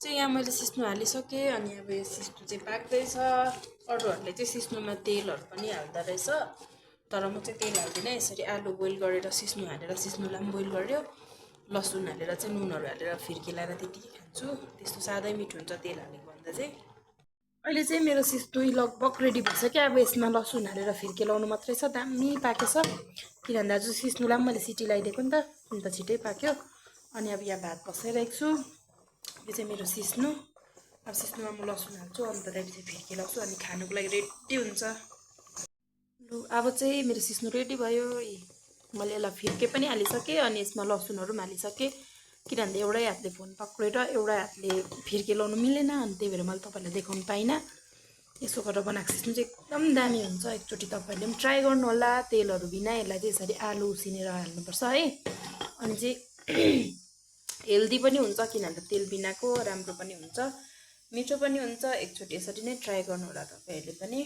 चाहिँ यहाँ मैले सिस्नु हालिसकेँ अनि अब यो सिस्नु चाहिँ पाक्दैछ। अरूहरूले चाहिँ सिस्नुमा तेलहरू पनि हाल्दो रहेछ, तर म चाहिँ तेल हाल्दिनँ। यसरी आलु बोइल गरेर सिस्नु हालेर सिस्नुलाई पनि बोइल गर्यो, लसुन हालेर चाहिँ नुनहरू हालेर फिर्केलाएर त्यतिकै खान्छु। त्यस्तो सादै मिठो हुन्छ तेल हालेको भन्दा चाहिँ। अहिले चाहिँ मेरो सिस्नु लगभग रेडी भइसक्यो। अब यसमा लसुन हालेर फिर्केलाउनु मात्रै छ। दामी पाकेछ, किनभने आज सिस्नुलाई पनि मैले सिटी लगाइदिएको नि त, अन्त छिटै पाक्यो। अनि अब यहाँ भात बसाइरहेको छु। यो चाहिँ मेरो सिस्नु। अब सिस्नुमा म लसुन हाल्छु, अन्त त्यहाँपछि फिर्केलाउँछु अनि खानुको लागि रेडी हुन्छ। लु अब चाहिँ मेरो सिस्नु रेडी भयो। मैले यसलाई फिर्के पनि हालिसकेँ अनि यसमा लसुनहरू पनि हालिसकेँ, किनभने एउटै हातले फोन पक्रेर एउटै हातले फिर्केलाउनु मिलेन, अनि त्यही भएर मैले तपाईँलाई देखाउनु पाइनँ। यसो गरेर बनाएको सिस्नु चाहिँ एकदम दामी हुन्छ। एकचोटि तपाईँहरूले पनि ट्राई गर्नु होला। तेलहरू बिना यसलाई चाहिँ यसरी आलु उसिनेर हाल्नुपर्छ है, अनि चाहिँ हेल्दी पनि हुन्छ, किनभने तेल बिनाको राम्रो पनि हुन्छ, मिठो पनि हुन्छ। एकचोटि यसरी नै ट्राई गर्नु होला तपाईँहरूले पनि।